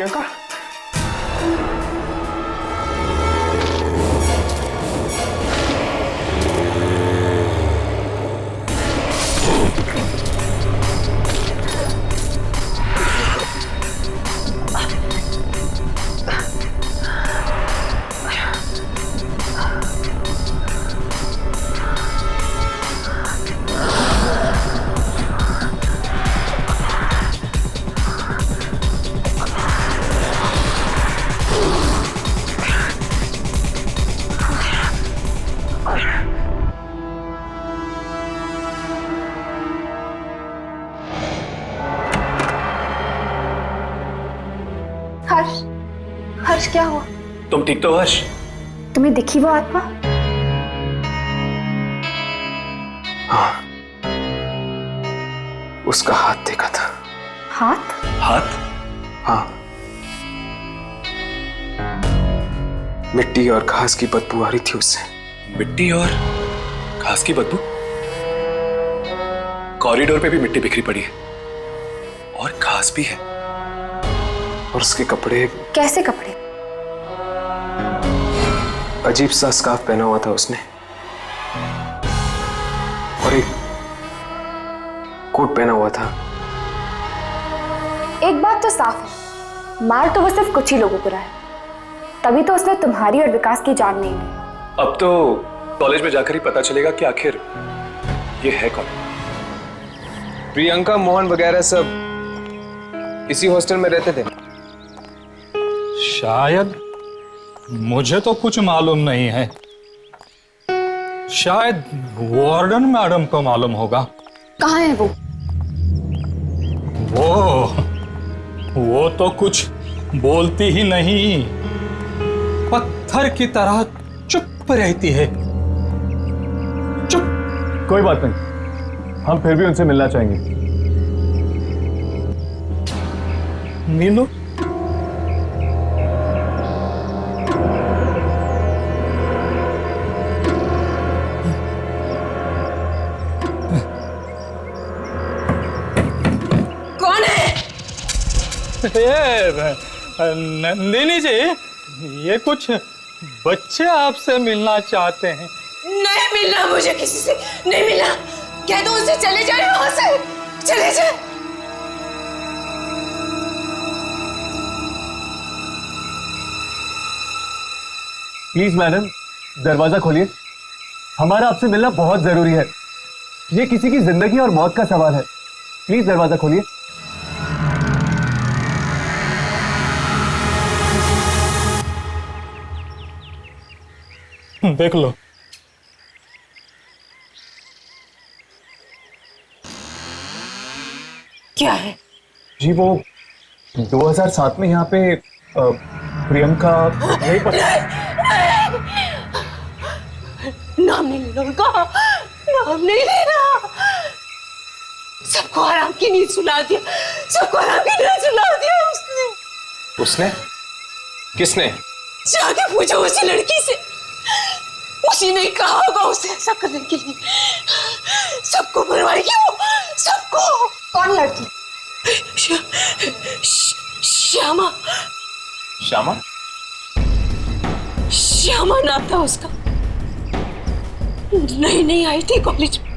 प्रियंका, हर्ष, हर्ष क्या हुआ? तुम ठीक तो हर्ष? तुम्हें दिखी वो आत्मा? हाँ, उसका हाथ देखा था। हाथ? हाथ? हाँ, मिट्टी और घास की बदबू आ रही थी उससे। मिट्टी और घास की बदबू? कॉरिडोर पे भी मिट्टी बिखरी पड़ी है और घास भी है। और उसके कपड़े? कैसे कपड़े? अजीब सा स्कार्फ पहना हुआ था उसने और एक कोट पहना हुआ था। एक बात तो साफ है, मार तो वो सिर्फ कुछ ही लोगों को रहा है, तभी तो उसने तुम्हारी और विकास की जान नहीं ली। अब तो कॉलेज में जाकर ही पता चलेगा कि आखिर ये है कौन। प्रियंका, मोहन वगैरह सब इसी हॉस्टल में रहते थे। शायद, मुझे तो कुछ मालूम नहीं है। शायद वार्डन मैडम को मालूम होगा। कहाँ है वो? वो तो कुछ बोलती ही नहीं, पत्थर की तरह चुप रहती है। चुप। कोई बात नहीं, हम फिर भी उनसे मिलना चाहेंगे। मिलो। नंदिनी जी, ये कुछ बच्चे आपसे मिलना चाहते हैं। नहीं मिलना मुझे किसी से, नहीं मिलना। कह दो उनसे चले जाए वहां से, चले जाए। प्लीज मैडम, दरवाजा खोलिए। हमारा आपसे मिलना बहुत जरूरी है। ये किसी की जिंदगी और मौत का सवाल है। प्लीज दरवाजा खोलिए। देख लो। क्या है? जी वो 2007 में यहाँ पे प्रियंका नहीं नाम नहीं लेना उनका, नाम नहीं लेना। सबको आराम की नींद सुला दिया, सबको आराम की नींद सुला दिया उसने। उसने? किसने? जाके पूछो उसी लड़की से, उसी ने कहा होगा उसे ऐसा करने के लिए। सबको मरवाएगी वो, सबको। कौन लड़की? श्यामा। श्यामा? श्यामा नाम था उसका, नई नई आई थी कॉलेज में।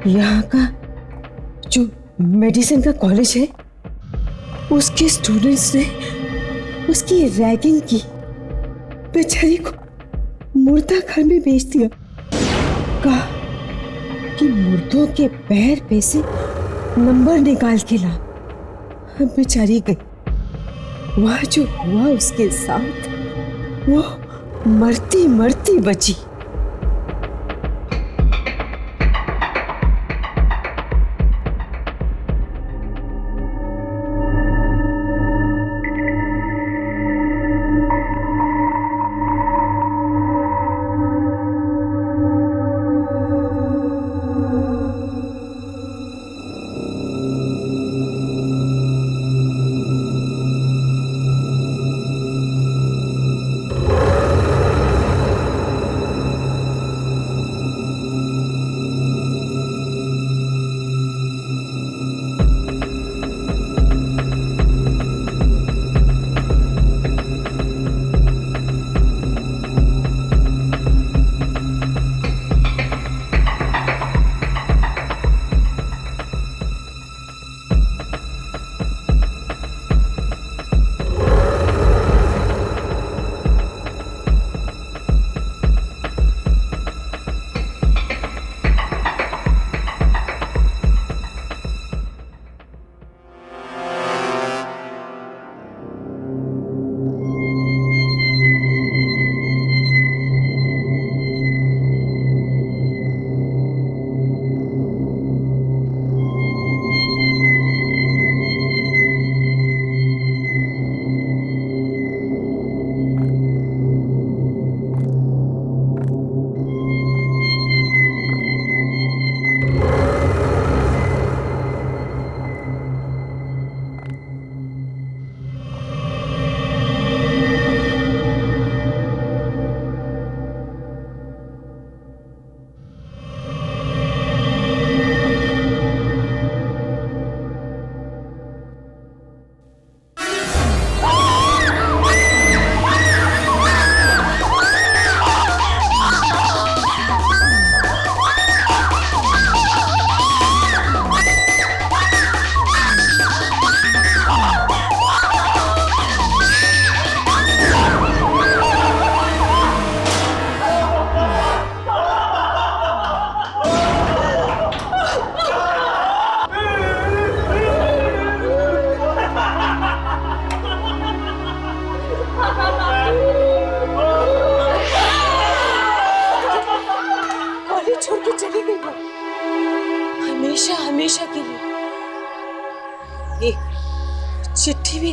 यहाँ का जो मेडिसिन का कॉलेज है, उसके स्टूडेंट्स ने उसकी रैगिंग की, बेचारी को मुर्दा घर में बेच दिया। कहा कि मुर्दों के पैर पे से नंबर निकाल के ला। बेचारी गई। वह जो हुआ उसके साथ, वो मरती मरती बची।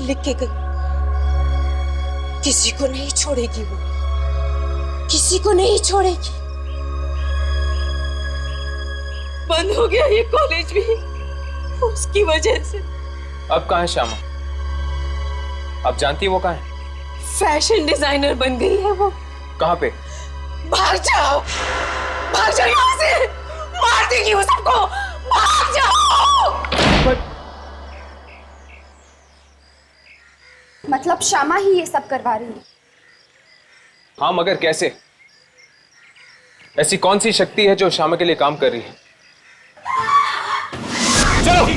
लिख के गई, किसी को नहीं छोड़ेगी वो, किसी को नहीं छोड़ेगी। बंद हो गया ये कॉलेज भी उसकी वजह से। अब कहाँ है श्यामा? आप जानती है वो कहाँ है? फैशन डिजाइनर बन गई है वो। कहाँ पे? भाग जाओ यहाँ से, मार देगी वो सबको, भाग जाओ। मतलब श्यामा ही ये सब करवा रही है? हाँ, मगर कैसे? ऐसी कौन सी शक्ति है जो श्यामा के लिए काम कर रही है? चलो।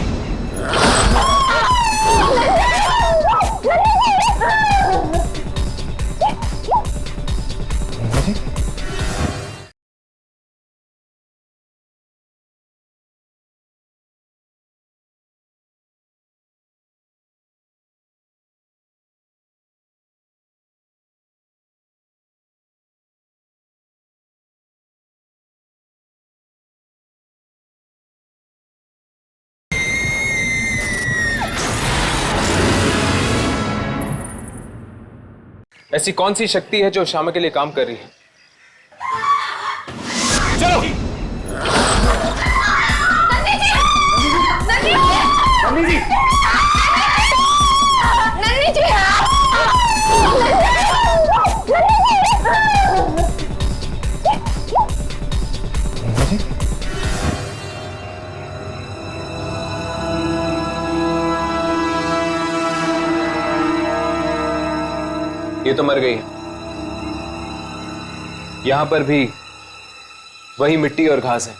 ऐसी कौन सी शक्ति है जो श्यामा के लिए काम कर रही है? चलो। नन्नी जी! नन्नी जी! ये तो मर गई है। यहां पर भी वही मिट्टी और घास है।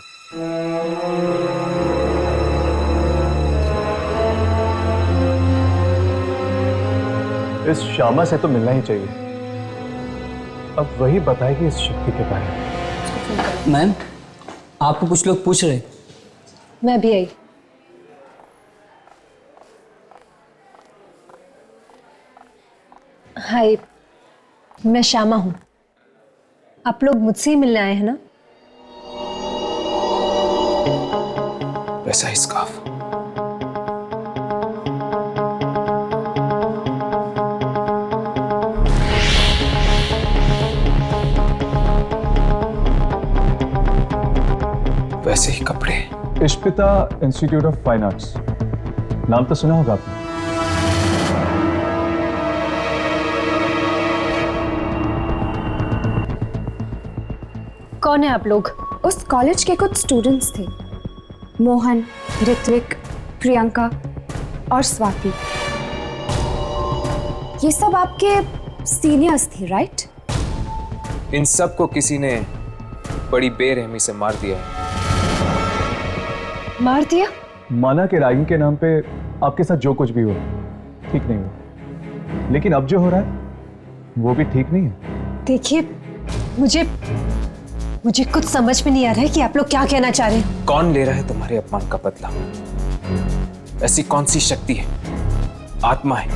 इस श्यामा से तो मिलना ही चाहिए। अब वही बताएगी इस शक्ति के बारे में। मैम, आपको कुछ लोग पूछ रहे। मैं भी आई। हाय, मैं श्यामा हूं। आप लोग मुझसे ही मिलने आए हैं ना? वैसा ही स्कार्फ। वैसे ही कपड़े। इश्पिता इंस्टीट्यूट ऑफ फाइन आर्ट्स, नाम तो सुना होगा आपने। कौन है आप लोग? उस कॉलेज के कुछ स्टूडेंट्स थे, मोहन, ऋत्विक, प्रियंका और स्वाति। ये सब आपके सीनियर्स थे, राइट? इन सब को किसी ने बड़ी बेरहमी से मार दिया है। मार दिया? माना कि रैगिंग के नाम पे आपके साथ जो कुछ भी हो ठीक नहीं हो, लेकिन अब जो हो रहा है वो भी ठीक नहीं है। देखिए, मुझे कुछ समझ में नहीं आ रहा है कि आप लोग क्या कहना चाह रहे हैं। कौन ले रहा है तुम्हारे अपमान का बदला? ऐसी कौन सी शक्ति है, आत्मा है,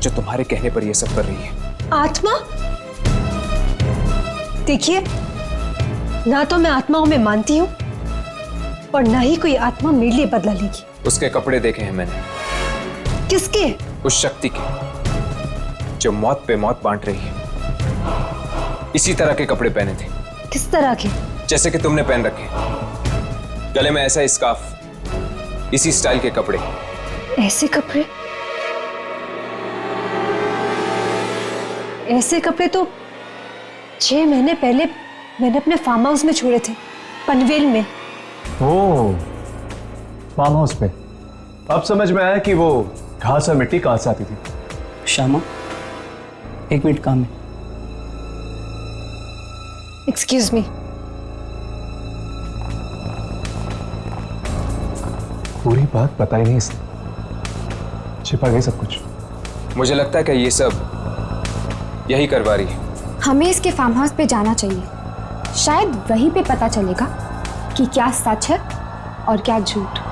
जो तुम्हारे कहने पर यह सब कर रही है? आत्मा? देखिए, ना तो मैं आत्माओं में मानती हूँ और ना ही कोई आत्मा मेरे लिए बदला लेगी। उसके कपड़े देखे हैं मैंने। किसके? उस शक्ति के जो मौत पे मौत बांट रही है। इसी तरह के कपड़े पहने थे। किस तरह के? जैसे कि तुमने पहन रखे, गले में ऐसा स्कार्फ, इसी स्टाइल के कपड़े। ऐसे कपड़े? ऐसे कपड़े तो 6 महीने पहले मैंने अपने फार्म हाउस में छोड़े थे, पनवेल में। ओह, फार्म हाउस पे। अब समझ में आया कि वो घास और मिट्टी कहां से आती थी। श्यामा, 1 मिनट काम है। Excuse me. पूरी बात बताई नहीं इसने, छिपा गई सब कुछ। मुझे लगता है कि ये सब यही करवा रही है। हमें इसके फार्म हाउस पे जाना चाहिए, शायद वहीं पे पता चलेगा कि क्या सच है और क्या झूठ।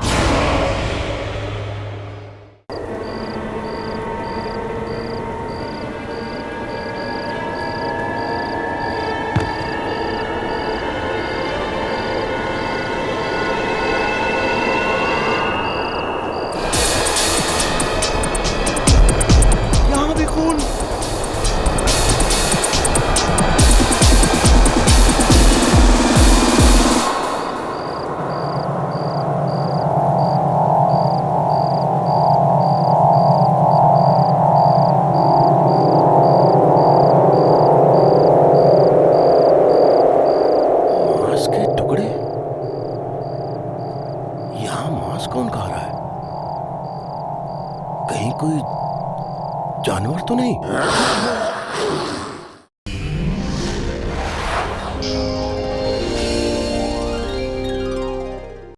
कहीं कोई जानवर तो नहीं?